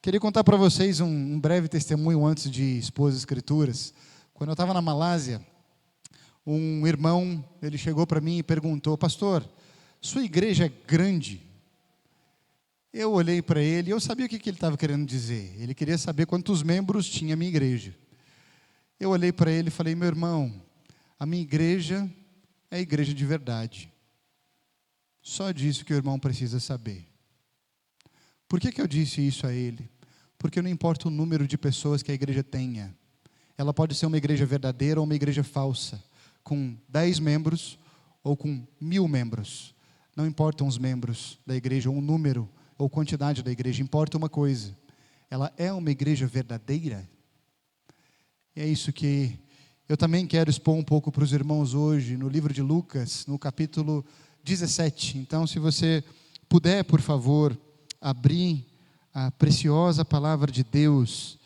Queria contar para vocês um breve testemunho antes de expor as escrituras. Quando eu estava na Malásia, um irmão, ele chegou para mim e perguntou: pastor, sua igreja é grande? Eu olhei para ele e eu sabia o que ele estava querendo dizer. Ele queria saber quantos membros tinha a minha igreja. Eu olhei para ele e falei: meu irmão, a minha igreja é a igreja de verdade. Só disso que o irmão precisa saber. Por que eu disse isso a ele? Porque não importa o número de pessoas que a igreja tenha. Ela pode ser uma igreja verdadeira ou uma igreja falsa, com 10 membros ou com 1000 membros. Não importam os membros da igreja, ou o número, ou quantidade da igreja. Importa uma coisa: ela é uma igreja verdadeira. E é isso que eu também quero expor um pouco para os irmãos hoje, no livro de Lucas, no capítulo 17. Então, se você puder, por favor, abrir a preciosa palavra de Deus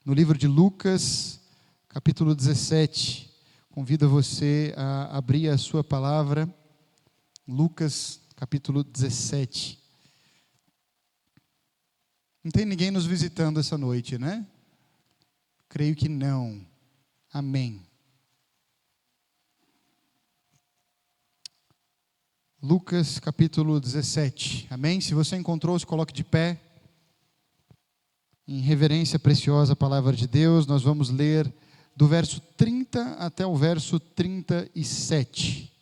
no livro de Lucas, capítulo 17. Convido você a abrir a sua palavra, Lucas, capítulo 17. Não tem ninguém nos visitando essa noite, né? Creio que não. Amém. Lucas, capítulo 17. Amém? Se você encontrou, se coloque de pé. Em reverência preciosa à palavra de Deus, nós vamos ler do verso 30 até o verso 37.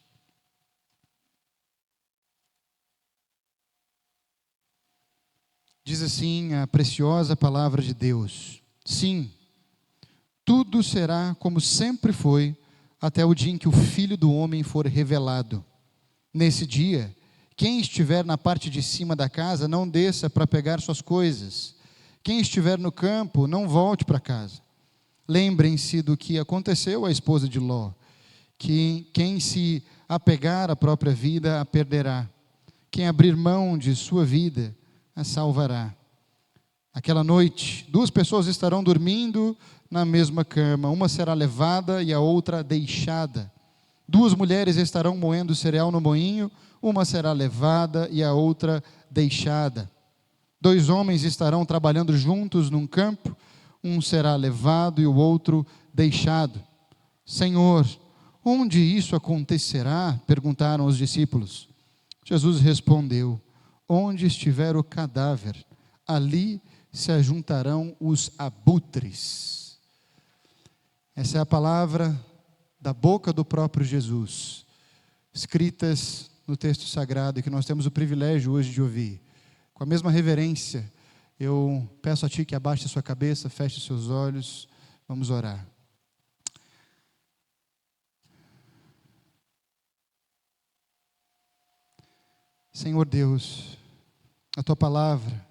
Diz assim a preciosa palavra de Deus: sim, tudo será como sempre foi, até o dia em que o Filho do Homem for revelado. Nesse dia, quem estiver na parte de cima da casa, não desça para pegar suas coisas. Quem estiver no campo, não volte para casa. Lembrem-se do que aconteceu à esposa de Ló, que quem se apegar à própria vida a perderá. Quem abrir mão de sua vida a salvará. Aquela noite, 2 pessoas estarão dormindo na mesma cama. Uma será levada e a outra deixada. 2 mulheres estarão moendo cereal no moinho. Uma será levada e a outra deixada. 2 homens estarão trabalhando juntos num campo. Um será levado e o outro deixado. Senhor, onde isso acontecerá? Perguntaram os discípulos. Jesus respondeu: onde estiver o cadáver, ali se ajuntarão os abutres. Essa é a palavra da boca do próprio Jesus, escritas no texto sagrado, e que nós temos o privilégio hoje de ouvir. Com a mesma reverência, eu peço a Ti que abaixe a sua cabeça, feche os seus olhos, vamos orar. Senhor Deus, a Tua palavra,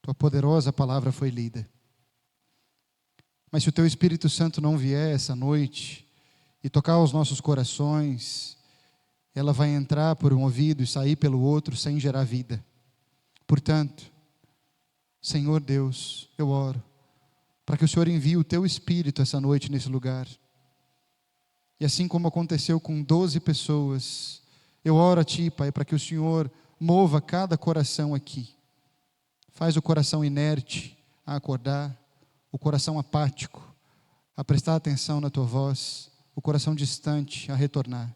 Tua poderosa palavra foi lida. Mas se o Teu Espírito Santo não vier essa noite e tocar aos nossos corações, ela vai entrar por um ouvido e sair pelo outro sem gerar vida. Portanto, Senhor Deus, eu oro para que o Senhor envie o Teu Espírito essa noite nesse lugar. E assim como aconteceu com 12 pessoas, eu oro a Ti, Pai, para que o Senhor mova cada coração aqui. Faz o coração inerte a acordar, o coração apático a prestar atenção na Tua voz, o coração distante a retornar.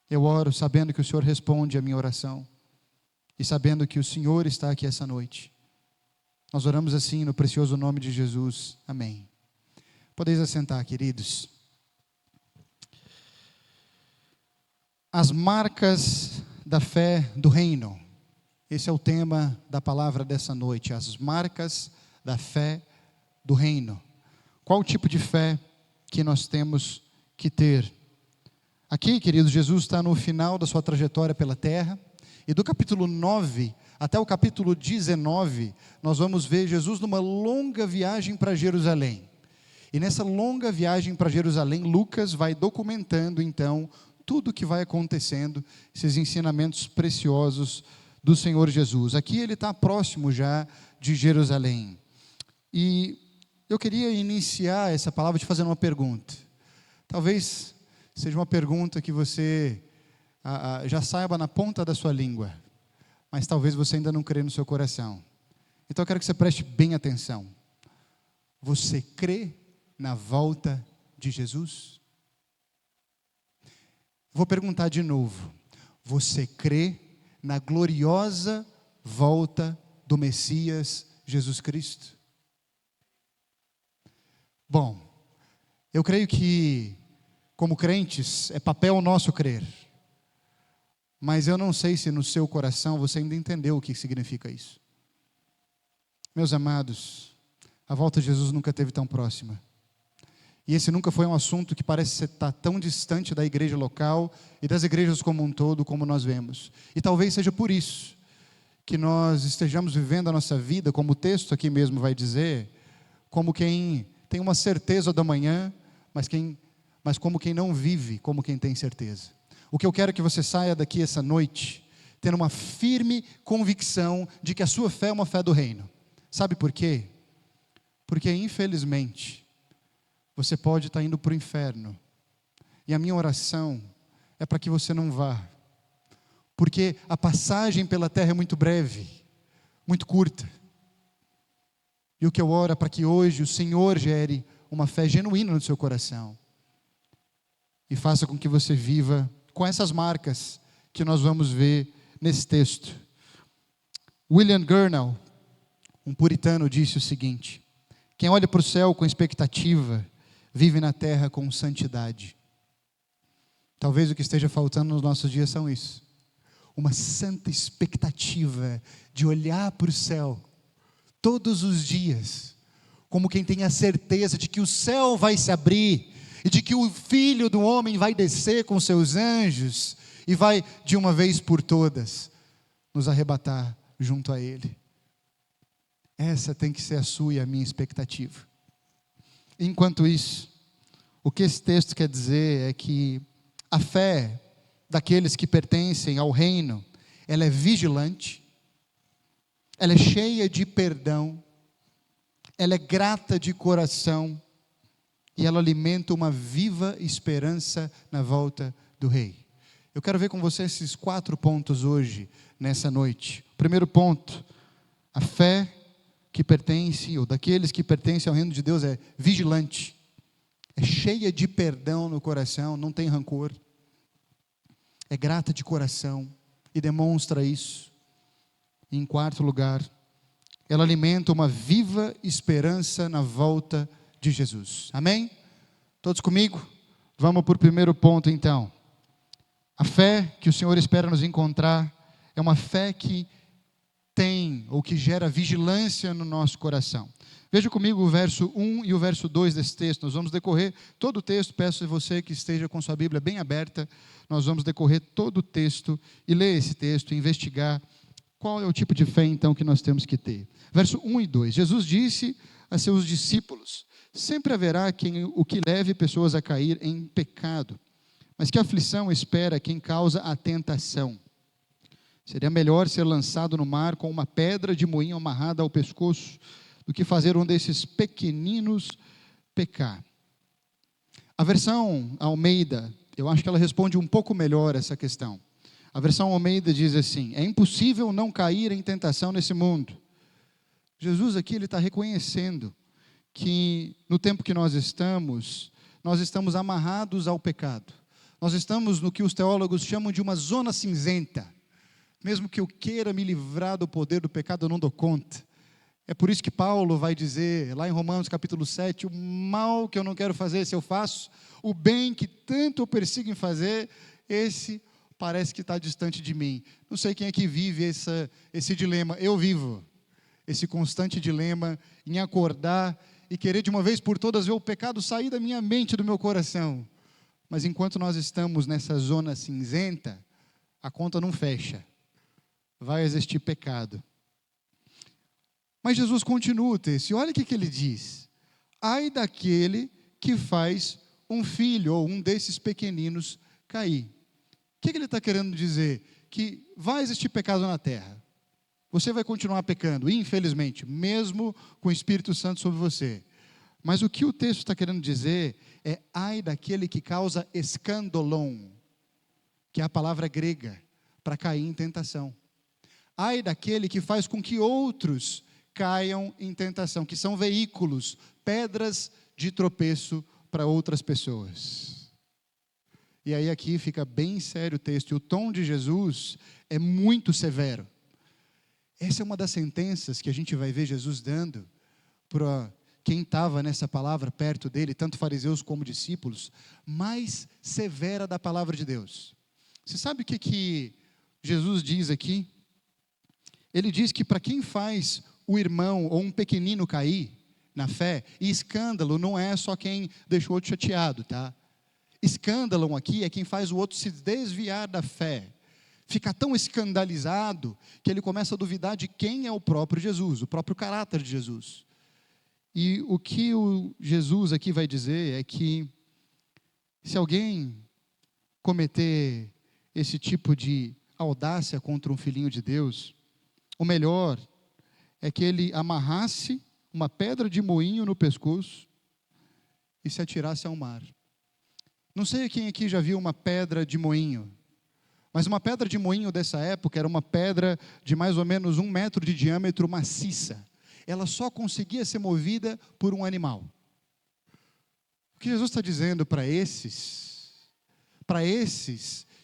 Eu oro sabendo que o Senhor responde a minha oração e sabendo que o Senhor está aqui essa noite. Nós oramos assim no precioso nome de Jesus. Amém. Podeis assentar, queridos. As marcas da fé do reino. Esse é o tema da palavra dessa noite. As marcas da fé do reino. Qual o tipo de fé que nós temos que ter? Aqui, queridos, Jesus está no final da sua trajetória pela terra. E do capítulo 9 até o capítulo 19, nós vamos ver Jesus numa longa viagem para Jerusalém. E nessa longa viagem para Jerusalém, Lucas vai documentando, então, tudo o que vai acontecendo, esses ensinamentos preciosos do Senhor Jesus. Aqui ele está próximo já de Jerusalém. E eu queria iniciar essa palavra te fazendo uma pergunta. Talvez seja uma pergunta que você já saiba na ponta da sua língua, mas talvez você ainda não crê no seu coração. Então eu quero que você preste bem atenção. Você crê na volta de Jesus? Vou perguntar de novo. Você crê na gloriosa volta do Messias Jesus Cristo? Bom, eu creio que, como crentes, é papel nosso crer. Mas eu não sei se no seu coração você ainda entendeu o que significa isso. Meus amados, a volta de Jesus nunca esteve tão próxima. E esse nunca foi um assunto que parece estar tão distante da igreja local e das igrejas como um todo, como nós vemos. E talvez seja por isso que nós estejamos vivendo a nossa vida, como o texto aqui mesmo vai dizer, como quem tem uma certeza da manhã, mas como quem não vive, como quem tem certeza. O que eu quero é que você saia daqui essa noite, tendo uma firme convicção de que a sua fé é uma fé do reino. Sabe por quê? Porque, infelizmente, você pode estar indo para o inferno. E a minha oração é para que você não vá. Porque a passagem pela terra é muito breve, muito curta. E o que eu oro é para que hoje o Senhor gere uma fé genuína no seu coração. E faça com que você viva com essas marcas que nós vamos ver nesse texto. William Gurnall, um puritano, disse o seguinte: quem olha para o céu com expectativa, vive na terra com santidade. Talvez o que esteja faltando nos nossos dias são isso. Uma santa expectativa de olhar para o céu todos os dias, como quem tem a certeza de que o céu vai se abrir e de que o Filho do Homem vai descer com seus anjos e vai, de uma vez por todas, nos arrebatar junto a Ele. Essa tem que ser a sua e a minha expectativa. Enquanto isso, o que esse texto quer dizer é que a fé daqueles que pertencem ao reino, ela é vigilante, ela é cheia de perdão, ela é grata de coração e ela alimenta uma viva esperança na volta do Rei. Eu quero ver com você esses 4 pontos hoje, nessa noite. Primeiro ponto, a fé que pertence, ou daqueles que pertencem ao reino de Deus, é vigilante, é cheia de perdão no coração, não tem rancor, é grata de coração e demonstra isso. E em quarto lugar, ela alimenta uma viva esperança na volta de Jesus. Amém? Todos comigo? Vamos para o primeiro ponto então. A fé que o Senhor espera nos encontrar é uma fé que tem, ou que gera vigilância no nosso coração. Veja comigo o verso 1 e o verso 2 desse texto. Nós vamos decorrer todo o texto. Peço a você que esteja com sua Bíblia bem aberta. Nós vamos decorrer todo o texto e ler esse texto, investigar qual é o tipo de fé então que nós temos que ter. Verso 1 e 2. Jesus disse a seus discípulos: sempre haverá o que leve pessoas a cair em pecado, mas que aflição espera quem causa a tentação. Seria melhor ser lançado no mar com uma pedra de moinho amarrada ao pescoço do que fazer um desses pequeninos pecar. A versão Almeida, eu acho que ela responde um pouco melhor essa questão. A versão Almeida diz assim: é impossível não cair em tentação nesse mundo. Jesus aqui ele está reconhecendo que no tempo que nós estamos amarrados ao pecado. Nós estamos no que os teólogos chamam de uma zona cinzenta. Mesmo que eu queira me livrar do poder do pecado, eu não dou conta. É por isso que Paulo vai dizer, lá em Romanos capítulo 7, o mal que eu não quero fazer, esse eu faço, o bem que tanto eu persigo em fazer, esse parece que está distante de mim. Não sei quem é que vive esse dilema. Eu vivo esse constante dilema em acordar e querer de uma vez por todas ver o pecado sair da minha mente, do meu coração. Mas enquanto nós estamos nessa zona cinzenta, a conta não fecha. Vai existir pecado. Mas Jesus continua o texto, e olha o que ele diz: ai daquele que faz um filho, ou um desses pequeninos, cair. O que ele está querendo dizer? Que vai existir pecado na terra. Você vai continuar pecando, infelizmente, mesmo com o Espírito Santo sobre você. Mas o que o texto está querendo dizer é: ai daquele que causa escandolon, que é a palavra grega para cair em tentação. Ai daquele que faz com que outros caiam em tentação, que são veículos, pedras de tropeço para outras pessoas. E aí aqui fica bem sério o texto, e o tom de Jesus é muito severo. Essa é uma das sentenças que a gente vai ver Jesus dando para quem estava nessa palavra perto dele, tanto fariseus como discípulos, mais severa da palavra de Deus. Você sabe o que Jesus diz aqui? Ele diz que para quem faz o irmão ou um pequenino cair na fé, e escândalo não é só quem deixou o outro chateado, tá? Escândalo aqui é quem faz o outro se desviar da fé, fica tão escandalizado que ele começa a duvidar de quem é o próprio Jesus, o próprio caráter de Jesus. E o que o Jesus aqui vai dizer é que se alguém cometer esse tipo de audácia contra um filhinho de Deus, o melhor é que ele amarrasse uma pedra de moinho no pescoço e se atirasse ao mar. Não sei quem aqui já viu uma pedra de moinho, mas uma pedra de moinho dessa época era uma pedra de mais ou menos 1 metro de diâmetro, maciça. Ela só conseguia ser movida por um animal. O que Jesus está dizendo para esses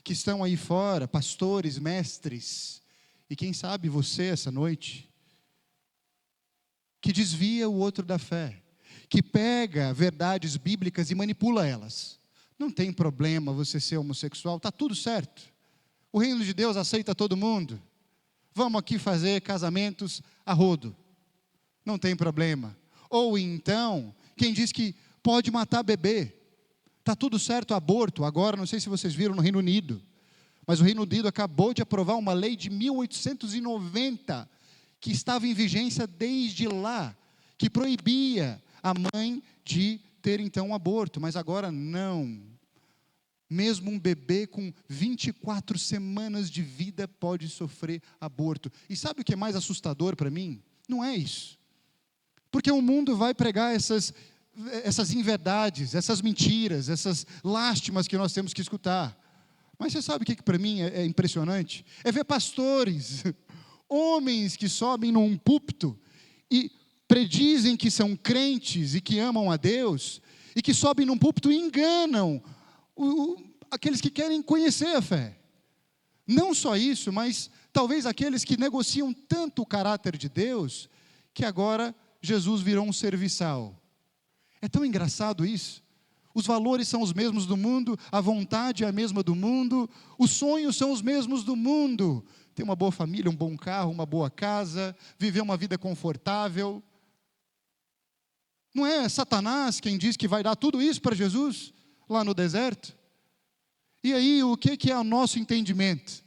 que estão aí fora, pastores, mestres, e quem sabe você essa noite, que desvia o outro da fé, que pega verdades bíblicas e manipula elas. Não tem problema você ser homossexual, está tudo certo. O reino de Deus aceita todo mundo. Vamos aqui fazer casamentos a rodo. Não tem problema. Ou então, quem diz que pode matar bebê. Está tudo certo aborto. Agora, não sei se vocês viram no Reino Unido, mas o Reino Unido acabou de aprovar uma lei de 1890, que estava em vigência desde lá, que proibia a mãe de ter então um aborto, mas agora não. Mesmo um bebê com 24 semanas de vida pode sofrer aborto. E sabe o que é mais assustador para mim? Não é isso. Porque o mundo vai pregar essas inverdades, essas mentiras, essas lástimas que nós temos que escutar. Mas você sabe o que para mim é impressionante? É ver pastores, homens que sobem num púlpito e predizem que são crentes e que amam a Deus, e que sobem num púlpito e enganam aqueles que querem conhecer a fé. Não só isso, mas talvez aqueles que negociam tanto o caráter de Deus, que agora Jesus virou um serviçal. É tão engraçado isso. Os valores são os mesmos do mundo, a vontade é a mesma do mundo, os sonhos são os mesmos do mundo. Ter uma boa família, um bom carro, uma boa casa, viver uma vida confortável. Não é Satanás quem diz que vai dar tudo isso para Jesus, lá no deserto? E aí, o que é o nosso entendimento?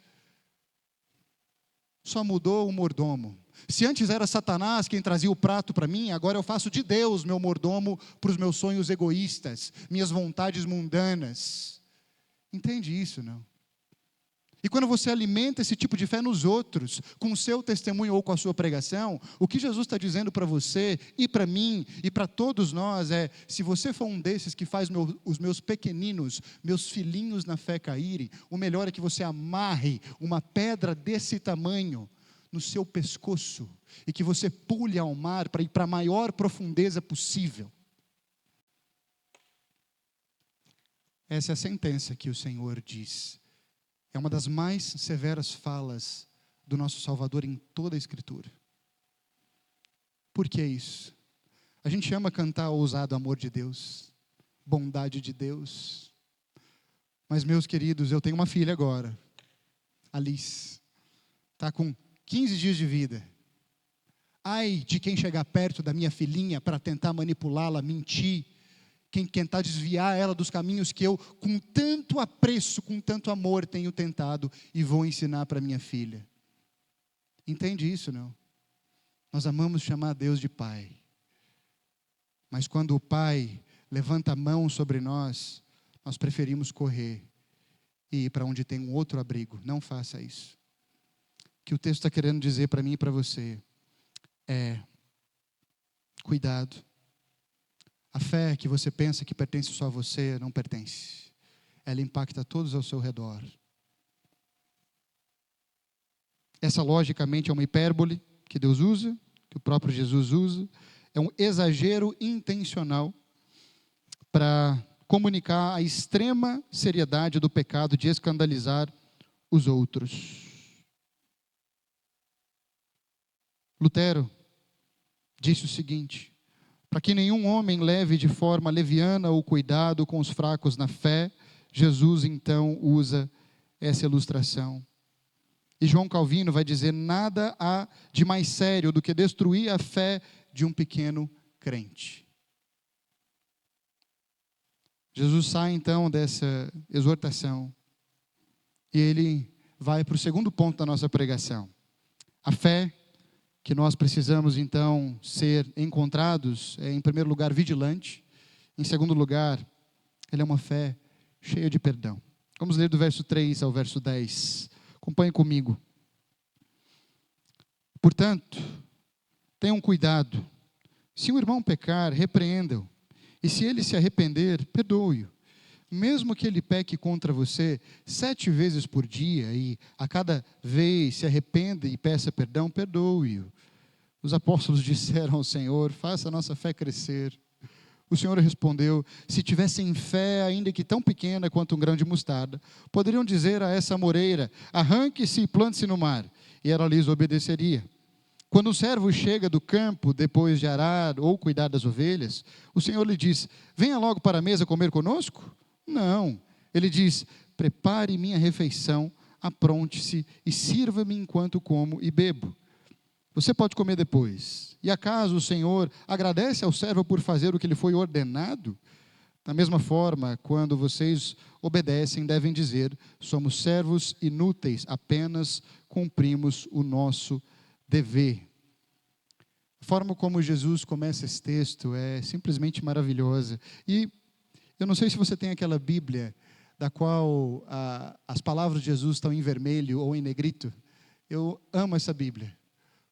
Só mudou o mordomo. Se antes era Satanás quem trazia o prato para mim, agora eu faço de Deus meu mordomo para os meus sonhos egoístas, minhas vontades mundanas. Entende isso, não? E quando você alimenta esse tipo de fé nos outros, com o seu testemunho ou com a sua pregação, o que Jesus está dizendo para você, e para mim, e para todos nós é, se você for um desses que faz os meus pequeninos, meus filhinhos na fé caírem, o melhor é que você amarre uma pedra desse tamanho no seu pescoço, e que você pule ao mar para ir para a maior profundeza possível. Essa é a sentença que o Senhor diz. É uma das mais severas falas do nosso Salvador em toda a Escritura. Por que isso? A gente ama cantar o ousado amor de Deus, bondade de Deus. Mas, meus queridos, eu tenho uma filha agora, Alice, está com 15 dias de vida. Ai de quem chegar perto da minha filhinha para tentar manipulá-la, mentir, quem tentar desviar ela dos caminhos que eu, com tanto apreço, com tanto amor, tenho tentado e vou ensinar para minha filha. Entende isso, não? Nós amamos chamar Deus de Pai. Mas quando o Pai levanta a mão sobre nós, nós preferimos correr e ir para onde tem um outro abrigo. Não faça isso. O que o texto está querendo dizer para mim e para você é: cuidado. A fé que você pensa que pertence só a você, não pertence. Ela impacta todos ao seu redor. Essa, logicamente, é uma hipérbole que Deus usa, que o próprio Jesus usa, é um exagero intencional para comunicar a extrema seriedade do pecado de escandalizar os outros. Lutero disse o seguinte: para que nenhum homem leve de forma leviana o cuidado com os fracos na fé, Jesus então usa essa ilustração. E João Calvino vai dizer: nada há de mais sério do que destruir a fé de um pequeno crente. Jesus sai então dessa exortação e ele vai para o segundo ponto da nossa pregação. A fé que nós precisamos então ser encontrados é, em primeiro lugar, vigilante. Em segundo lugar, ela é uma fé cheia de perdão. Vamos ler do verso 3 ao verso 10. Acompanhe comigo. Portanto, tenham cuidado. Se um irmão pecar, repreenda-o. E se ele se arrepender, perdoe-o. Mesmo que ele peque contra você 7 vezes por dia, e a cada vez se arrependa e peça perdão, perdoe-o. Os apóstolos disseram ao Senhor: faça a nossa fé crescer. O Senhor respondeu: se tivessem fé, ainda que tão pequena quanto um grão de mostarda, poderiam dizer a essa amoreira: arranque-se e plante-se no mar, e ela lhes obedeceria. Quando o servo chega do campo, depois de arar ou cuidar das ovelhas, o Senhor lhe diz: venha logo para a mesa comer conosco? Não. Ele diz: prepare minha refeição, apronte-se e sirva-me enquanto como e bebo. Você pode comer depois. E acaso o Senhor agradece ao servo por fazer o que lhe foi ordenado? Da mesma forma, quando vocês obedecem, devem dizer: somos servos inúteis, apenas cumprimos o nosso dever. A forma como Jesus começa esse texto é simplesmente maravilhosa. E eu não sei se você tem aquela Bíblia da qual as palavras de Jesus estão em vermelho ou em negrito. Eu amo essa Bíblia,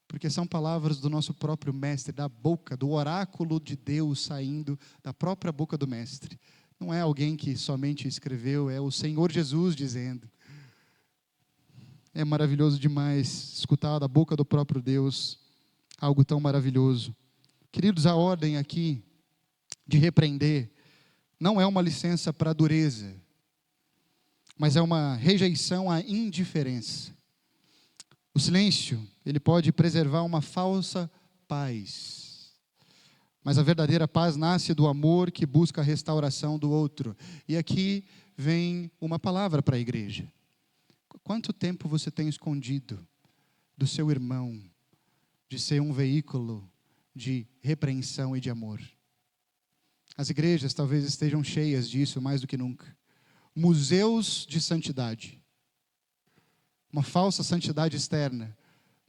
porque são palavras do nosso próprio mestre, da boca, do oráculo de Deus saindo da própria boca do mestre. Não é alguém que somente escreveu, é o Senhor Jesus dizendo. É maravilhoso demais escutar da boca do próprio Deus algo tão maravilhoso. Queridos, a ordem aqui de repreender não é uma licença para a dureza, mas é uma rejeição à indiferença. O silêncio, ele pode preservar uma falsa paz, mas a verdadeira paz nasce do amor que busca a restauração do outro. E aqui vem uma palavra para a igreja. Quanto tempo você tem escondido do seu irmão de ser um veículo de repreensão e de amor? As igrejas talvez estejam cheias disso mais do que nunca. Museus de santidade. Uma falsa santidade externa,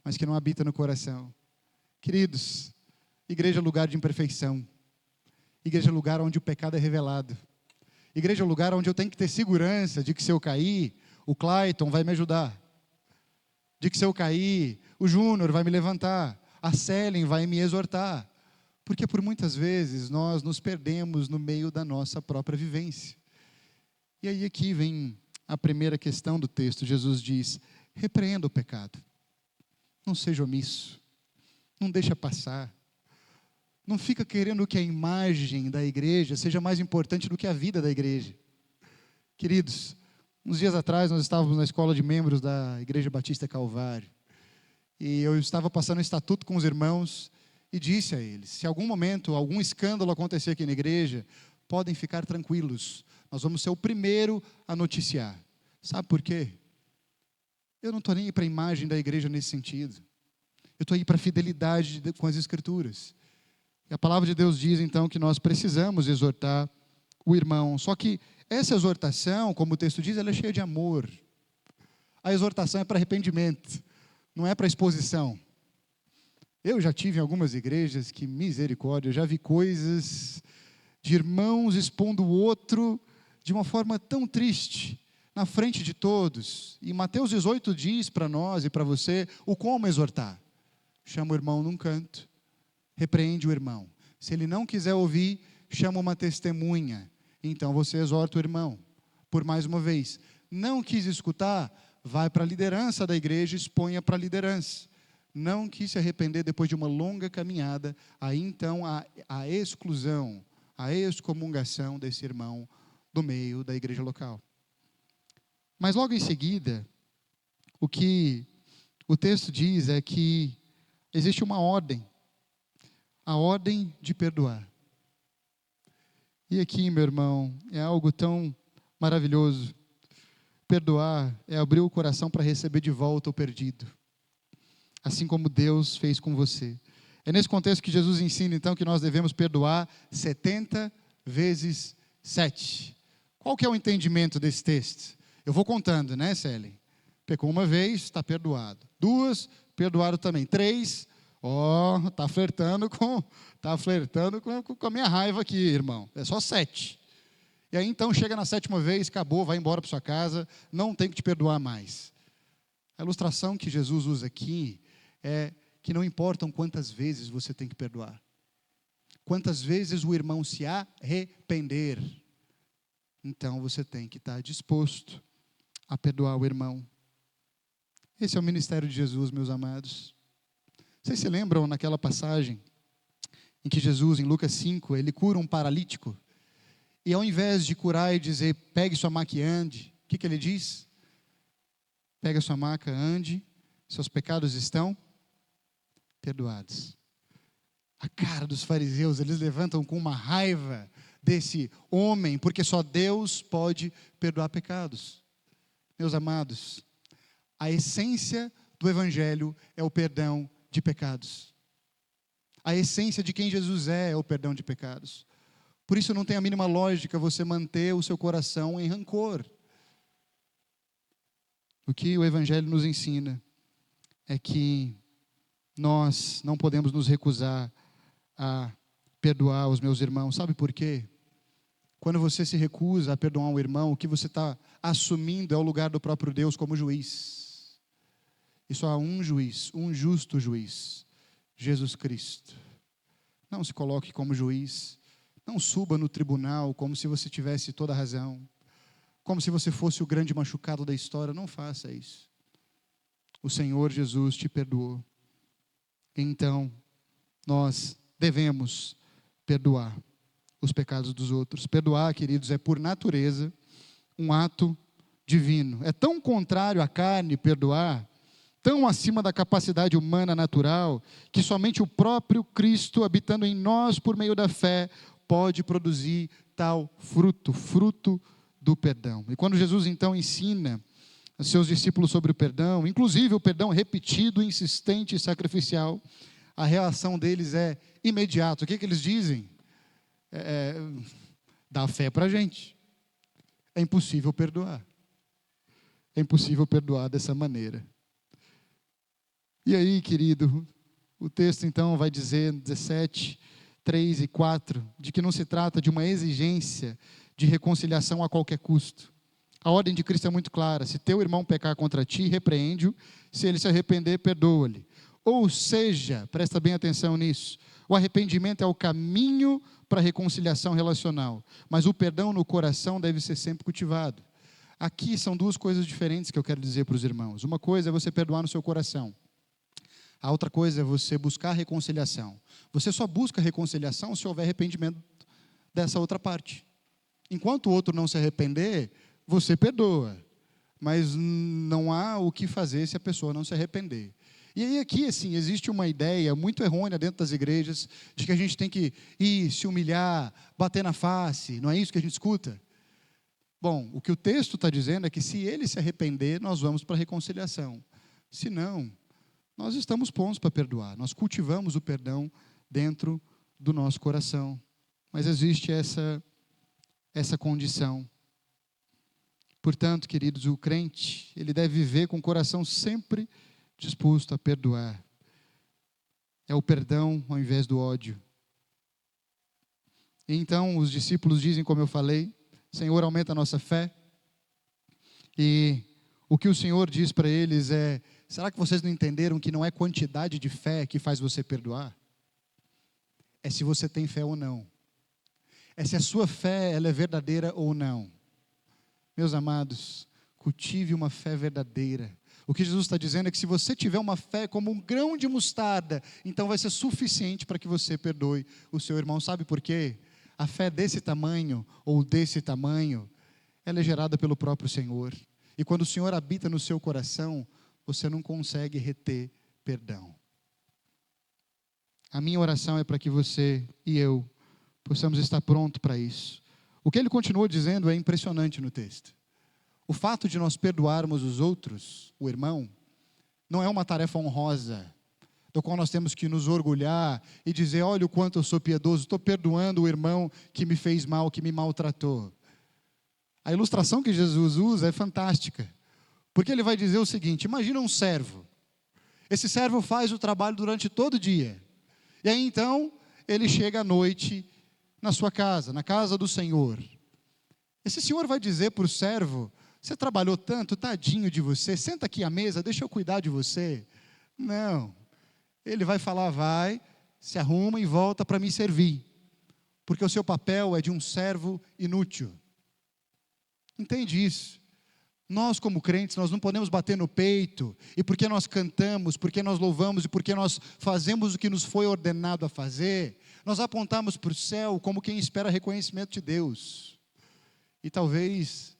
mas que não habita no coração. Queridos, igreja é lugar de imperfeição. Igreja é lugar onde o pecado é revelado. Igreja é lugar onde eu tenho que ter segurança de que se eu cair, o Clayton vai me ajudar. De que se eu cair, o Júnior vai me levantar. A Celen vai me exortar. Porque por muitas vezes nós nos perdemos no meio da nossa própria vivência. E aí aqui vem a primeira questão do texto. Jesus diz: repreenda o pecado. Não seja omisso. Não deixa passar. Não fica querendo que a imagem da igreja seja mais importante do que a vida da igreja. Queridos, uns dias atrás nós estávamos na escola de membros da Igreja Batista Calvário. E eu estava passando o estatuto com os irmãos e disse a eles: se algum momento, algum escândalo acontecer aqui na igreja, podem ficar tranquilos. Nós vamos ser o primeiro a noticiar. Sabe por quê? Eu não estou nem aí para a imagem da igreja nesse sentido. Eu estou aí para a fidelidade com as Escrituras. E a palavra de Deus diz então que nós precisamos exortar o irmão. Só que essa exortação, como o texto diz, ela é cheia de amor. A exortação é para arrependimento, não é para exposição. Eu já tive em algumas igrejas que, misericórdia, eu já vi coisas de irmãos expondo o outro de uma forma tão triste, na frente de todos. E Mateus 18 diz para nós e para você o como exortar. Chama o irmão num canto, repreende o irmão. Se ele não quiser ouvir, chama uma testemunha. Então você exorta o irmão. Por mais uma vez, não quis escutar, vai para a liderança da igreja, exponha para a liderança. não quis se arrepender depois de uma longa caminhada, aí então a exclusão, a excomungação desse irmão do meio da igreja local. Mas logo em seguida, o que o texto diz é que existe uma ordem, a ordem de perdoar. E aqui, meu irmão, é algo tão maravilhoso. Perdoar é abrir o coração para receber de volta o perdido, assim como Deus fez com você. É nesse contexto que Jesus ensina, então, que nós devemos perdoar 70 vezes 7. Qual que é o entendimento desse texto? Eu vou contando, né, Célia? Pecou uma vez, está perdoado. 2, perdoado também. 3, está flertando com a minha raiva aqui, irmão. É só 7. E aí, então, chega na 7ª vez, acabou, vai embora para sua casa, não tem que te perdoar mais. A ilustração que Jesus usa aqui é que não importam quantas vezes você tem que perdoar. Quantas vezes o irmão se arrepender, então você tem que estar disposto a perdoar o irmão. Esse é o ministério de Jesus, meus amados. Vocês se lembram naquela passagem em que Jesus, em Lucas 5, ele cura um paralítico? E ao invés de curar e dizer, pegue sua maca e ande, o que ele diz? Pega sua maca, ande, seus pecados estão perdoados. A cara dos fariseus, eles levantam com uma raiva desse homem, porque só Deus pode perdoar pecados. Meus amados, a essência do Evangelho é o perdão de pecados. A essência de quem Jesus é o perdão de pecados. Por isso não tem a mínima lógica você manter o seu coração em rancor. O que o Evangelho nos ensina é que nós não podemos nos recusar a perdoar os meus irmãos. Sabe por quê? Quando você se recusa a perdoar um irmão, o que você está assumindo é o lugar do próprio Deus como juiz. E só há um juiz, um justo juiz, Jesus Cristo. Não se coloque como juiz. Não suba no tribunal como se você tivesse toda a razão. Como se você fosse o grande machucado da história. Não faça isso. O Senhor Jesus te perdoou. Então, nós devemos perdoar os pecados dos outros. Perdoar, queridos, é por natureza um ato divino. É tão contrário à carne perdoar, tão acima da capacidade humana natural, que somente o próprio Cristo, habitando em nós por meio da fé, pode produzir tal fruto do perdão. E quando Jesus então ensina aos seus discípulos sobre o perdão, inclusive o perdão repetido, insistente e sacrificial, a reação deles é imediata. O que eles dizem? Dá fé para a gente. É impossível perdoar. É impossível perdoar dessa maneira. E aí, querido, o texto então vai dizer, 17, 3 e 4, de que não se trata de uma exigência de reconciliação a qualquer custo. A ordem de Cristo é muito clara: se teu irmão pecar contra ti, repreende-o, se ele se arrepender, perdoa-lhe. Ou seja, presta bem atenção nisso, o arrependimento é o caminho para a reconciliação relacional, mas o perdão no coração deve ser sempre cultivado. Aqui são duas coisas diferentes que eu quero dizer para os irmãos. Uma coisa é você perdoar no seu coração. A outra coisa é você buscar reconciliação. Você só busca reconciliação se houver arrependimento dessa outra parte. Enquanto o outro não se arrepender, você perdoa. Mas não há o que fazer se a pessoa não se arrepender. E aí aqui, assim, existe uma ideia muito errônea dentro das igrejas de que a gente tem que ir, se humilhar, bater na face. Não é isso que a gente escuta? Bom, o que o texto está dizendo é que se ele se arrepender, nós vamos para a reconciliação. Se não, nós estamos prontos para perdoar. Nós cultivamos o perdão dentro do nosso coração. Mas existe essa condição. Portanto, queridos, o crente, ele deve viver com o coração sempre disposto a perdoar. É o perdão ao invés do ódio. E então os discípulos dizem, como eu falei, Senhor, aumenta a nossa fé. E o que o Senhor diz para eles é: será que vocês não entenderam que não é quantidade de fé que faz você perdoar? É se você tem fé ou não. É se a sua fé ela é verdadeira ou não. Meus amados, cultive uma fé verdadeira. O que Jesus está dizendo é que se você tiver uma fé como um grão de mostarda, então vai ser suficiente para que você perdoe o seu irmão. Sabe por quê? A fé desse tamanho, ou desse tamanho, ela é gerada pelo próprio Senhor. E quando o Senhor habita no seu coração, você não consegue reter perdão. A minha oração é para que você e eu possamos estar prontos para isso. O que ele continua dizendo é impressionante no texto. O fato de nós perdoarmos os outros, o irmão, não é uma tarefa honrosa, do qual nós temos que nos orgulhar e dizer, olha o quanto eu sou piedoso, estou perdoando o irmão que me fez mal, que me maltratou. A ilustração que Jesus usa é fantástica, porque ele vai dizer o seguinte, imagina um servo. Esse servo faz o trabalho durante todo o dia. E aí então, ele chega à noite na sua casa, na casa do Senhor. Esse senhor vai dizer para o servo, você trabalhou tanto, tadinho de você, senta aqui à mesa, deixa eu cuidar de você. Não. Ele vai falar, vai, se arruma e volta para me servir. Porque o seu papel é de um servo inútil. Entende isso? Nós como crentes, nós não podemos bater no peito, e porque nós cantamos, porque nós louvamos, e porque nós fazemos o que nos foi ordenado a fazer, nós apontamos para o céu como quem espera reconhecimento de Deus. E talvez,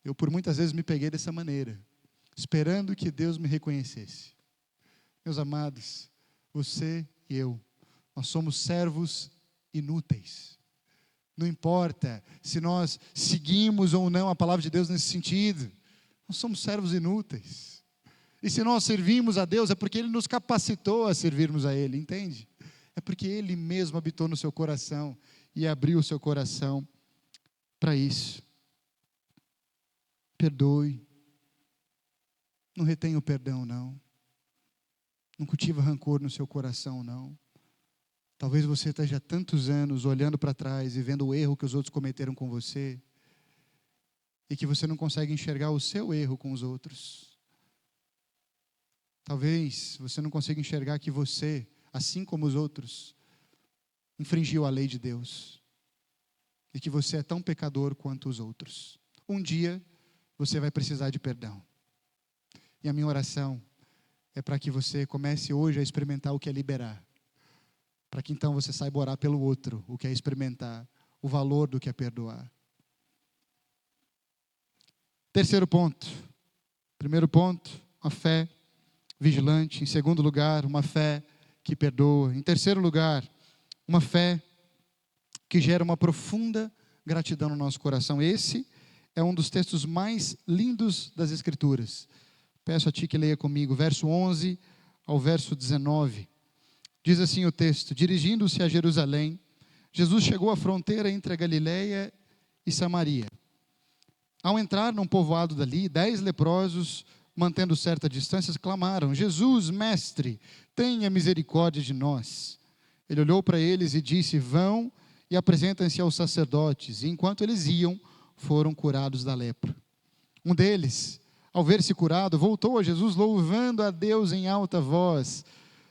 eu por muitas vezes me peguei dessa maneira, esperando que Deus me reconhecesse. Meus amados, você e eu, nós somos servos inúteis. Não importa se nós seguimos ou não a palavra de Deus nesse sentido, nós somos servos inúteis. E se nós servimos a Deus, é porque Ele nos capacitou a servirmos a Ele, entende? É porque Ele mesmo habitou no seu coração e abriu o seu coração para isso. Perdoe. Não retenha o perdão, não. Não cultiva rancor no seu coração, não. Talvez você esteja há tantos anos olhando para trás e vendo o erro que os outros cometeram com você, e que você não consegue enxergar o seu erro com os outros. Talvez você não consiga enxergar que você, assim como os outros, infringiu a lei de Deus, e que você é tão pecador quanto os outros. Um dia você vai precisar de perdão. E a minha oração é para que você comece hoje a experimentar o que é liberar. Para que então você saiba orar pelo outro, o que é experimentar o valor do que é perdoar. Terceiro ponto. Primeiro ponto, uma fé vigilante. Em segundo lugar, uma fé que perdoa. Em terceiro lugar, uma fé que gera uma profunda gratidão no nosso coração. Esse é um dos textos mais lindos das Escrituras. Peço a ti que leia comigo, verso 11 ao verso 19. Diz assim o texto, dirigindo-se a Jerusalém, Jesus chegou à fronteira entre a Galileia e Samaria. Ao entrar num povoado dali, 10 leprosos, mantendo certa distância, clamaram, Jesus, mestre, tenha misericórdia de nós. Ele olhou para eles e disse, vão e apresentem-se aos sacerdotes. E enquanto eles iam, foram curados da lepra. Um deles, ao ver-se curado, voltou a Jesus, louvando a Deus em alta voz.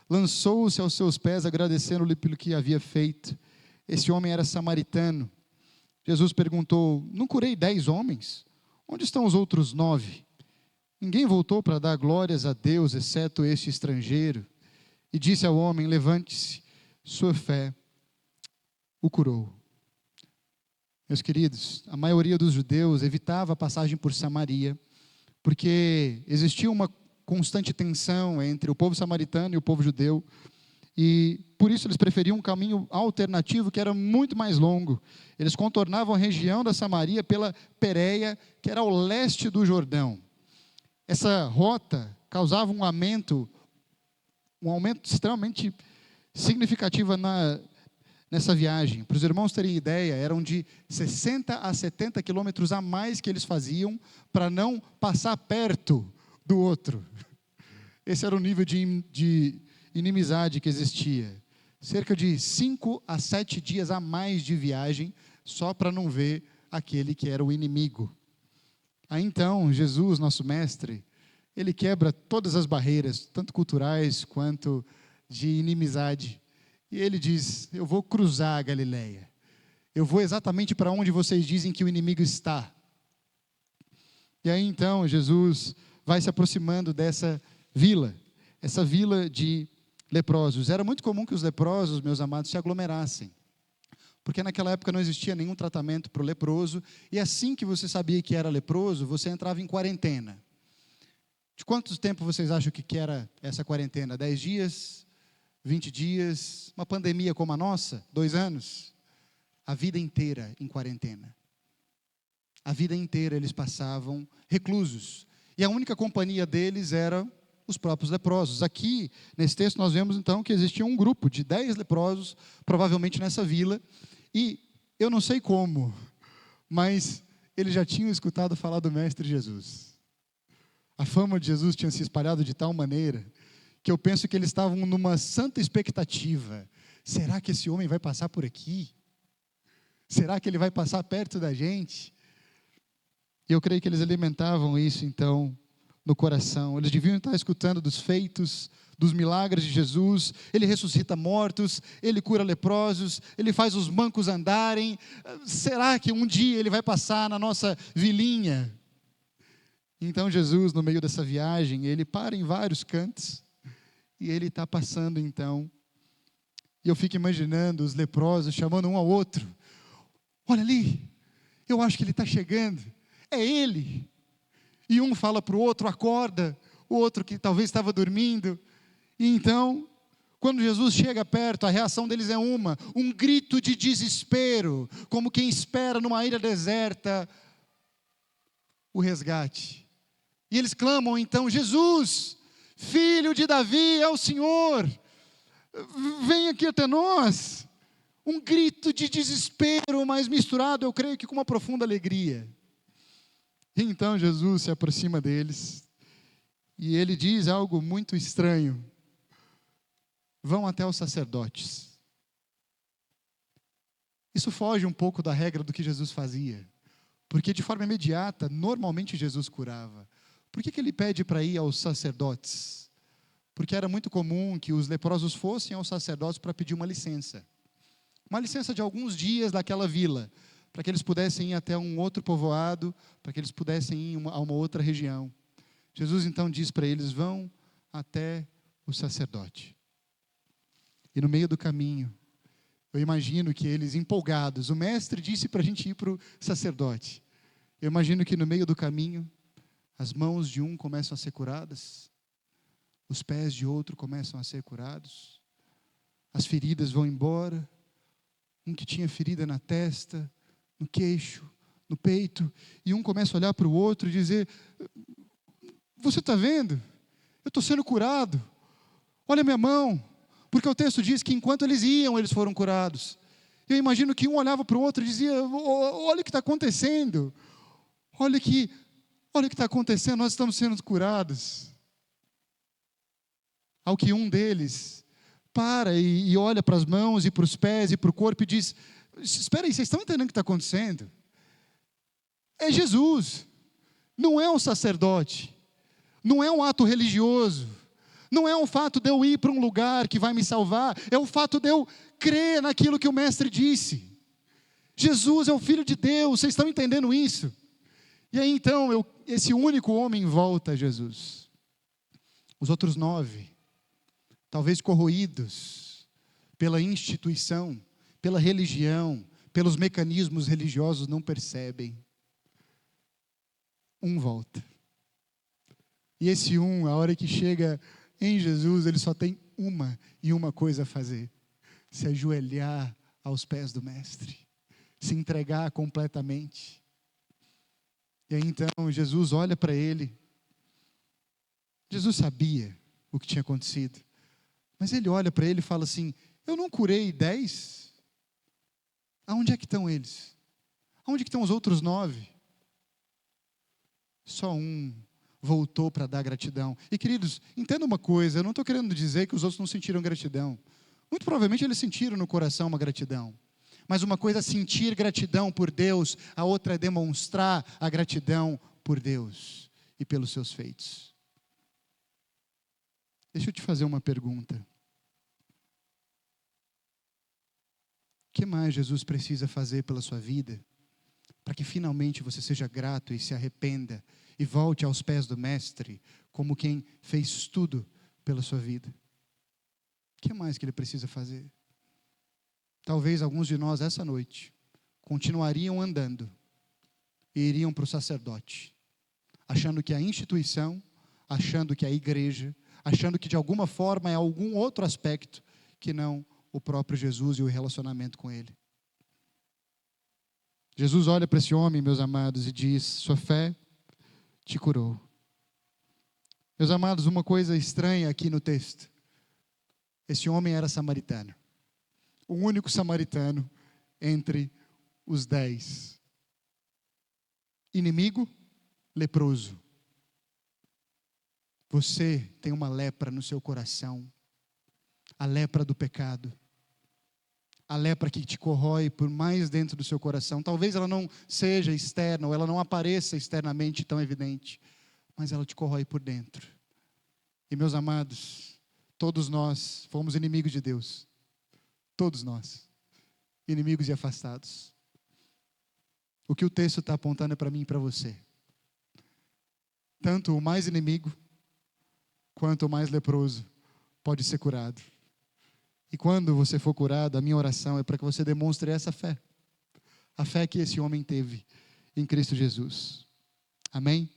Lançou-se aos seus pés, agradecendo-lhe pelo que havia feito. Esse homem era samaritano. Jesus perguntou, não curei 10 homens? Onde estão os outros 9? Ninguém voltou para dar glórias a Deus, exceto este estrangeiro. E disse ao homem, levante-se, sua fé o curou. Meus queridos, a maioria dos judeus evitava a passagem por Samaria, porque existia uma constante tensão entre o povo samaritano e o povo judeu, e por isso eles preferiam um caminho alternativo que era muito mais longo. Eles contornavam a região da Samaria pela Pérea, que era ao leste do Jordão. Essa rota causava um aumento extremamente significativo nessa viagem. Para os irmãos terem ideia, eram de 60 a 70 quilômetros a mais que eles faziam para não passar perto do outro. Esse era o nível de inimizade que existia. Cerca de 5 a 7 dias a mais de viagem, só para não ver aquele que era o inimigo. Aí então, Jesus, nosso mestre, ele quebra todas as barreiras, tanto culturais quanto de inimizade. E ele diz, eu vou cruzar a Galileia. Eu vou exatamente para onde vocês dizem que o inimigo está. E aí então, Jesus vai se aproximando dessa vila, essa vila de leprosos. Era muito comum que os leprosos, meus amados, se aglomerassem, porque naquela época não existia nenhum tratamento para o leproso, e assim que você sabia que era leproso, você entrava em quarentena. De quanto tempo vocês acham que era essa quarentena? 10 dias? 20 dias? Uma pandemia como a nossa? 2 anos? A vida inteira em quarentena. A vida inteira eles passavam reclusos. E a única companhia deles era os próprios leprosos. Aqui, nesse texto, nós vemos então que existia um grupo de 10 leprosos, provavelmente nessa vila. E eu não sei como, mas eles já tinham escutado falar do Mestre Jesus. A fama de Jesus tinha se espalhado de tal maneira que eu penso que eles estavam numa santa expectativa. Será que esse homem vai passar por aqui? Será que ele vai passar perto da gente? E eu creio que eles alimentavam isso, então, no coração. Eles deviam estar escutando dos feitos, dos milagres de Jesus. Ele ressuscita mortos, ele cura leprosos, ele faz os mancos andarem. Será que um dia ele vai passar na nossa vilinha? Então Jesus, no meio dessa viagem, ele para em vários cantos e ele está passando então. E eu fico imaginando os leprosos chamando um ao outro. Olha ali, eu acho que ele está chegando, é ele. E um fala para o outro, acorda, o outro que talvez estava dormindo. E então, quando Jesus chega perto, a reação deles é um grito de desespero, como quem espera numa ilha deserta o resgate. E eles clamam então: Jesus, filho de Davi, é o Senhor, vem aqui até nós. Um grito de desespero, mas misturado, eu creio que com uma profunda alegria. E então Jesus se aproxima deles, e ele diz algo muito estranho: vão até os sacerdotes. Isso foge um pouco da regra do que Jesus fazia, porque de forma imediata, normalmente Jesus curava. Por que ele pede para ir aos sacerdotes? Porque era muito comum que os leprosos fossem aos sacerdotes para pedir uma licença de alguns dias daquela vila, para que eles pudessem ir até um outro povoado, para que eles pudessem ir a uma outra região. Jesus então diz para eles: vão até o sacerdote. E no meio do caminho, eu imagino que eles empolgados, o mestre disse para a gente ir para o sacerdote. Eu imagino que no meio do caminho, as mãos de um começam a ser curadas, os pés de outro começam a ser curados, as feridas vão embora, um que tinha ferida na testa, no queixo, no peito, e um começa a olhar para o outro e dizer: você está vendo? Eu estou sendo curado, olha a minha mão, porque o texto diz que enquanto eles iam, eles foram curados. Eu imagino que um olhava para o outro e dizia: olha o que está acontecendo, olha o que está acontecendo, nós estamos sendo curados. Ao que um deles para e olha para as mãos e para os pés e para o corpo e diz: espera aí, vocês estão entendendo o que está acontecendo? É Jesus, não é um sacerdote, não é um ato religioso, não é um fato de eu ir para um lugar que vai me salvar, é o fato de eu crer naquilo que o mestre disse. Jesus é o Filho de Deus, vocês estão entendendo isso? E aí então, esse único homem volta a Jesus. Os outros 9, talvez corroídos pela instituição, pela religião, pelos mecanismos religiosos, não percebem. Um volta. E esse a hora que chega em Jesus, ele só tem uma coisa a fazer: se ajoelhar aos pés do mestre, se entregar completamente. E aí então Jesus olha para ele. Jesus sabia o que tinha acontecido, mas ele olha para ele e fala assim: eu não curei 10? Aonde é que estão eles? Aonde que estão os outros 9? Só um voltou para dar gratidão. E queridos, entenda uma coisa, eu não estou querendo dizer que os outros não sentiram gratidão. Muito provavelmente eles sentiram no coração uma gratidão. Mas uma coisa é sentir gratidão por Deus, a outra é demonstrar a gratidão por Deus e pelos seus feitos. Deixa eu te fazer uma pergunta. O que mais Jesus precisa fazer pela sua vida para que finalmente você seja grato e se arrependa e volte aos pés do Mestre como quem fez tudo pela sua vida. O que mais que Ele precisa fazer? Talvez alguns de nós, essa noite, continuariam andando e iriam para o sacerdote, achando que a instituição, achando que a igreja, achando que de alguma forma é algum outro aspecto que não o próprio Jesus e o relacionamento com Ele. Jesus olha para esse homem, meus amados, e diz: sua fé te curou. Meus amados, uma coisa estranha aqui no texto. Esse homem era samaritano. O único samaritano entre os 10. Inimigo, leproso. Você tem uma lepra no seu coração. A lepra do pecado. A lepra que te corrói por mais dentro do seu coração. Talvez ela não seja externa, ou ela não apareça externamente tão evidente, mas ela te corrói por dentro. E meus amados, todos nós fomos inimigos de Deus. Todos nós. Inimigos e afastados. O que o texto está apontando é para mim e para você. Tanto o mais inimigo, quanto o mais leproso, pode ser curado. E quando você for curado, a minha oração é para que você demonstre essa fé. A fé que esse homem teve em Cristo Jesus. Amém?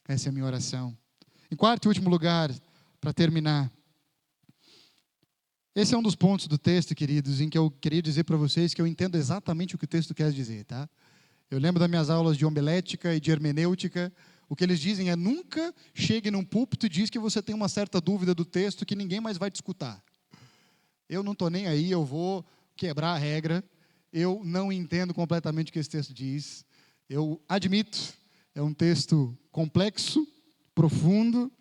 Essa é a minha oração. Em quarto e último lugar, para terminar. Esse é um dos pontos do texto, queridos, em que eu queria dizer para vocês que eu entendo exatamente o que o texto quer dizer, tá? Eu lembro das minhas aulas de homilética e de hermenêutica. O que eles dizem é: nunca chegue num púlpito e diz que você tem uma certa dúvida do texto que ninguém mais vai te escutar. Eu não estou nem aí, eu vou quebrar a regra. Eu não entendo completamente o que esse texto diz. Eu admito, é um texto complexo, profundo,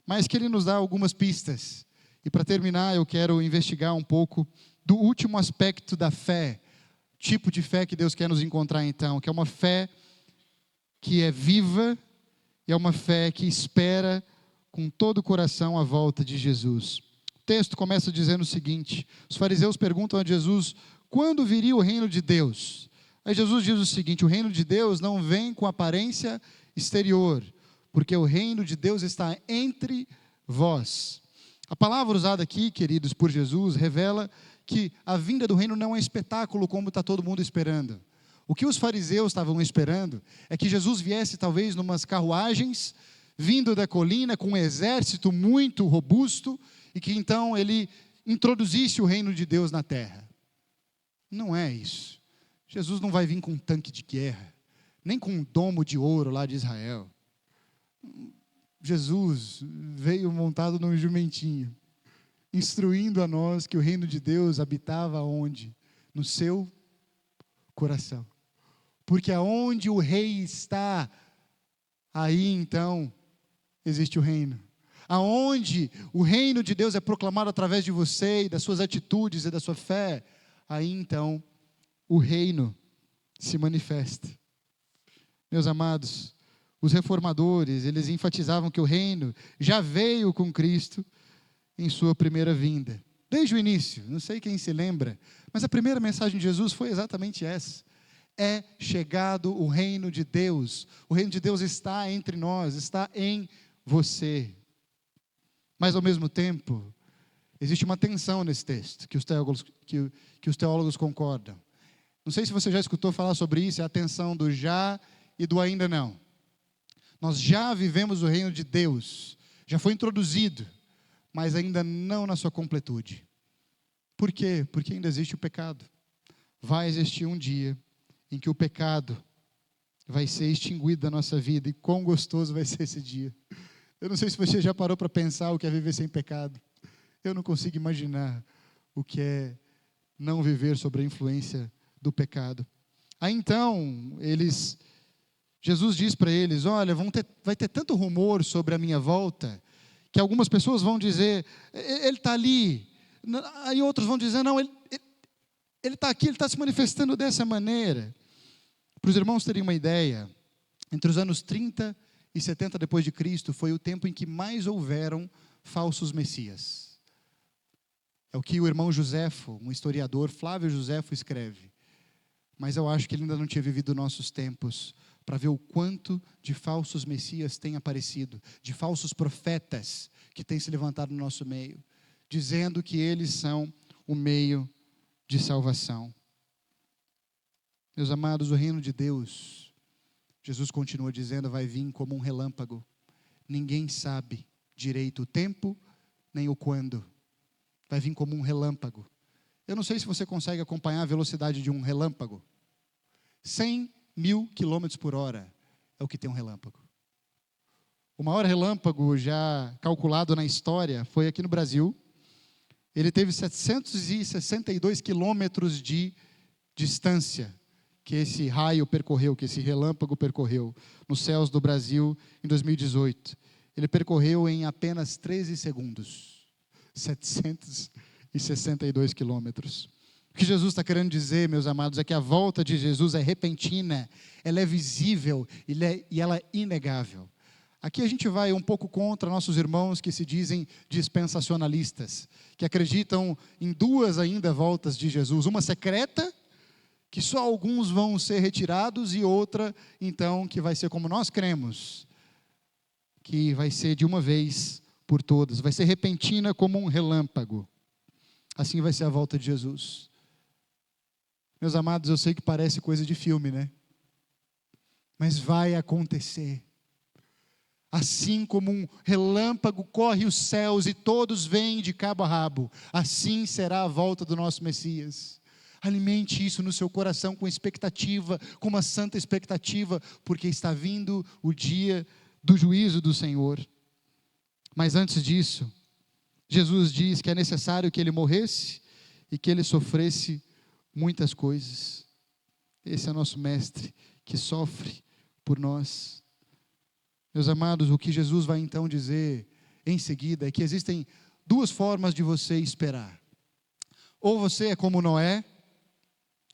mas que ele nos dá algumas pistas. E para terminar, eu quero investigar um pouco do último aspecto da fé, tipo de fé que Deus quer nos encontrar então, que é uma fé que é viva e é uma fé que espera com todo o coração a volta de Jesus. O texto começa dizendo o seguinte: os fariseus perguntam a Jesus, quando viria o reino de Deus? Aí Jesus diz o seguinte: o reino de Deus não vem com aparência exterior, porque o reino de Deus está entre vós. A palavra usada aqui, queridos, por Jesus, revela que a vinda do reino não é um espetáculo como está todo mundo esperando. O que os fariseus estavam esperando é que Jesus viesse talvez numas carruagens, vindo da colina com um exército muito robusto, e que então ele introduzisse o reino de Deus na terra. Não é isso. Jesus não vai vir com um tanque de guerra, nem com um domo de ouro lá de Israel. Jesus veio montado num jumentinho, instruindo a nós que o reino de Deus habitava onde? No seu coração. Porque aonde o rei está, aí então existe o reino. Aonde o reino de Deus é proclamado através de você e das suas atitudes e da sua fé, aí então o reino se manifesta. Meus amados, os reformadores, eles enfatizavam que o reino já veio com Cristo em sua primeira vinda. Desde o início, não sei quem se lembra, mas a primeira mensagem de Jesus foi exatamente essa. É chegado o reino de Deus. O reino de Deus está entre nós, está em você. Mas ao mesmo tempo, existe uma tensão nesse texto, que os teólogos concordam. Não sei se você já escutou falar sobre isso, é a tensão do já e do ainda não. Nós já vivemos o reino de Deus, já foi introduzido, mas ainda não na sua completude. Por quê? Porque ainda existe o pecado. Vai existir um dia em que o pecado vai ser extinguido da nossa vida, e quão gostoso vai ser esse dia. Eu não sei se você já parou para pensar o que é viver sem pecado. Eu não consigo imaginar o que é não viver sob a influência do pecado. Aí então, Jesus diz para eles, olha, vai ter tanto rumor sobre a minha volta, que algumas pessoas vão dizer, ele está ali. Aí outros vão dizer, não, ele está aqui, ele está se manifestando dessa maneira. Para os irmãos terem uma ideia, entre os anos 30 e 70 depois de Cristo, foi o tempo em que mais houveram falsos messias. É o que o irmão Joséfo, um historiador, Flávio Joséfo, escreve. mas eu acho que ele ainda não tinha vivido nossos tempos para ver o quanto de falsos messias tem aparecido, de falsos profetas que têm se levantado no nosso meio, dizendo que eles são o meio de salvação. Meus amados, o reino de Deus, Jesus continua dizendo, vai vir como um relâmpago. Ninguém sabe direito o tempo, nem o quando. Vai vir como um relâmpago. Eu não sei se você consegue acompanhar a velocidade de um relâmpago. 100.000 quilômetros por hora é o que tem um relâmpago. O maior relâmpago já calculado na história foi aqui no Brasil. Ele teve 762 quilômetros de distância que esse raio percorreu, que esse relâmpago percorreu nos céus do Brasil em 2018. Ele percorreu em apenas 13 segundos. 762 quilômetros. O que Jesus está querendo dizer, meus amados, é que a volta de Jesus é repentina, ela é visível e ela é inegável. Aqui a gente vai um pouco contra nossos irmãos que se dizem dispensacionalistas, que acreditam em duas ainda voltas de Jesus, uma secreta, que só alguns vão ser retirados, e outra, então, que vai ser como nós cremos, que vai ser de uma vez por todas, vai ser repentina como um relâmpago. Assim vai ser a volta de Jesus. Meus amados, eu sei que parece coisa de filme, né? Mas vai acontecer. Assim como um relâmpago corre os céus e todos vêm de cabo a rabo, assim será a volta do nosso Messias. Alimente isso no seu coração com expectativa, com uma santa expectativa, porque está vindo o dia do juízo do Senhor. Mas antes disso, Jesus diz que é necessário que ele morresse e que ele sofresse muitas coisas. Esse é nosso mestre que sofre por nós. Meus amados, o que Jesus vai então dizer em seguida é que existem duas formas de você esperar. Ou você é como Noé,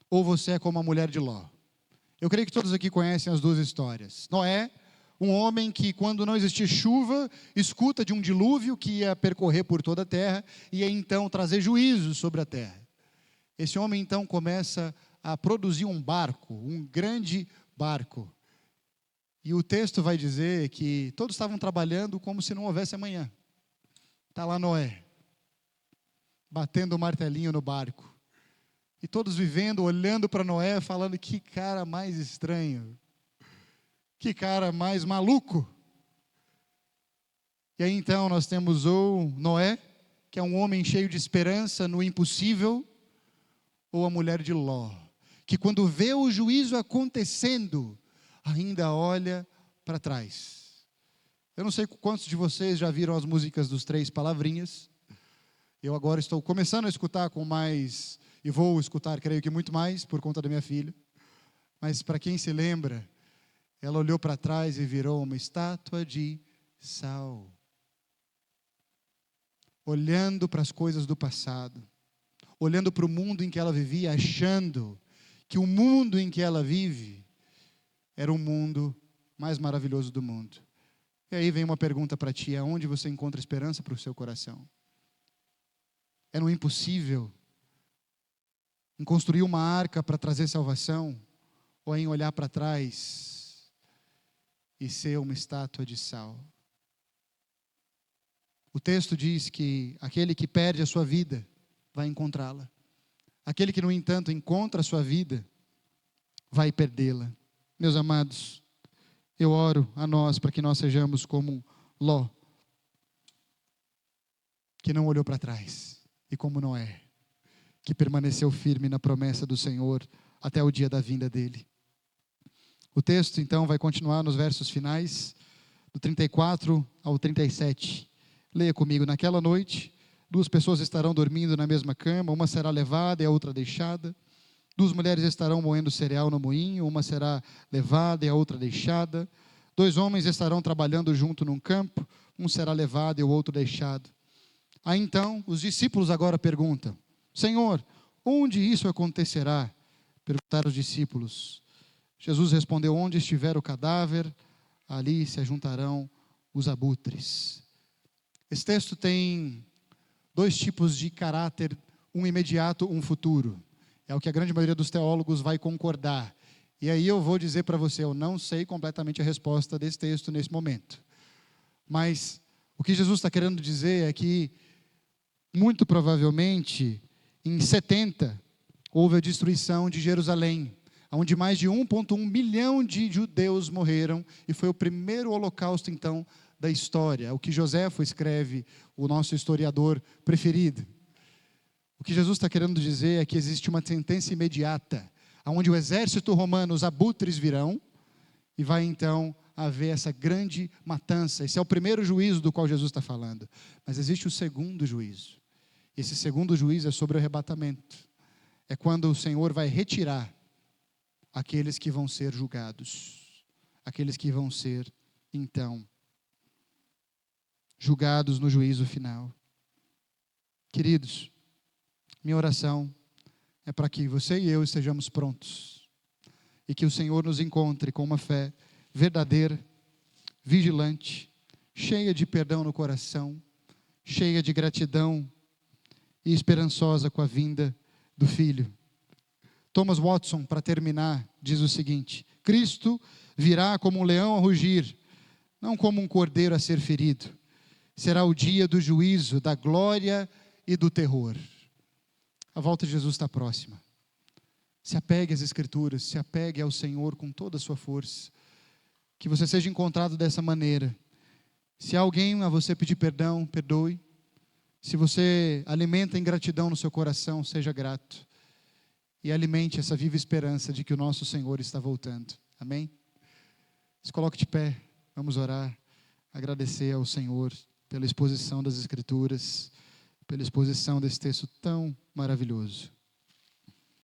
ou você é como a mulher de Ló. Eu creio que todos aqui conhecem as duas histórias. Noé, um homem que, quando não existia chuva, escuta de um dilúvio que ia percorrer por toda a terra e ia então trazer juízo sobre a terra. Esse homem então começa a produzir um barco, um grande barco. E o texto vai dizer que todos estavam trabalhando como se não houvesse amanhã. Está lá Noé, batendo o martelinho no barco. E todos vivendo, olhando para Noé, falando, que cara mais estranho. Que cara mais maluco. E aí então nós temos ou Noé, que é um homem cheio de esperança no impossível, ou a mulher de Ló, que quando vê o juízo acontecendo, ainda olha para trás. Eu não sei quantos de vocês já viram as músicas dos Três Palavrinhas. Eu agora estou começando a escutar com mais, e vou escutar, creio que muito mais, por conta da minha filha. Mas para quem se lembra, ela olhou para trás e virou uma estátua de sal. Olhando para as coisas do passado, olhando para o mundo em que ela vivia, achando que o mundo em que ela vive era o mundo mais maravilhoso do mundo. E aí vem uma pergunta para ti: aonde você encontra esperança para o seu coração? É no impossível? Em construir uma arca para trazer salvação? Ou em olhar para trás e ser uma estátua de sal? O texto diz que aquele que perde a sua vida vai encontrá-la. Aquele que, no entanto, encontra a sua vida vai perdê-la. Meus amados, eu oro a nós para que nós sejamos como Ló, que não olhou para trás, e como Noé, que permaneceu firme na promessa do Senhor até o dia da vinda dele. O texto então vai continuar nos versos finais, do 34 ao 37. Leia comigo. Naquela noite, 2 pessoas estarão dormindo na mesma cama, uma será levada e a outra deixada. 2 mulheres estarão moendo cereal no moinho, uma será levada e a outra deixada. 2 homens estarão trabalhando junto num campo, um será levado e o outro deixado. Aí então, os discípulos agora perguntam: Senhor, onde isso acontecerá? Perguntaram os discípulos. Jesus respondeu: onde estiver o cadáver, ali se ajuntarão os abutres. Esse texto tem 2 tipos de caráter, um imediato, um futuro. É o que a grande maioria dos teólogos vai concordar. E aí eu vou dizer para você, eu não sei completamente a resposta desse texto nesse momento. Mas o que Jesus está querendo dizer é que, muito provavelmente, em 70, houve a destruição de Jerusalém, onde mais de 1,1 milhão de judeus morreram, e foi o primeiro holocausto, então, da história. O que Joséfo escreve, o nosso historiador preferido. O que Jesus está querendo dizer é que existe uma sentença imediata, onde o exército romano, os abutres virão, e vai então haver essa grande matança. Esse é o primeiro juízo do qual Jesus está falando. Mas existe o segundo juízo. Esse segundo juízo é sobre o arrebatamento. É quando o Senhor vai retirar aqueles que vão ser julgados. Aqueles que vão ser, então, julgados no juízo final. Queridos, minha oração é para que você e eu estejamos prontos e que o Senhor nos encontre com uma fé verdadeira, vigilante, cheia de perdão no coração, cheia de gratidão e esperançosa com a vinda do Filho. Thomas Watson, para terminar, diz o seguinte: Cristo virá como um leão a rugir, não como um cordeiro a ser ferido. Será o dia do juízo, da glória e do terror. A volta de Jesus está próxima. Se apegue às Escrituras, se apegue ao Senhor com toda a sua força. Que você seja encontrado dessa maneira. Se alguém a você pedir perdão, perdoe. Se você alimenta ingratidão no seu coração, seja grato. E alimente essa viva esperança de que o nosso Senhor está voltando. Amém? Se coloque de pé, vamos orar, agradecer ao Senhor pela exposição das Escrituras, pela exposição desse texto tão maravilhoso.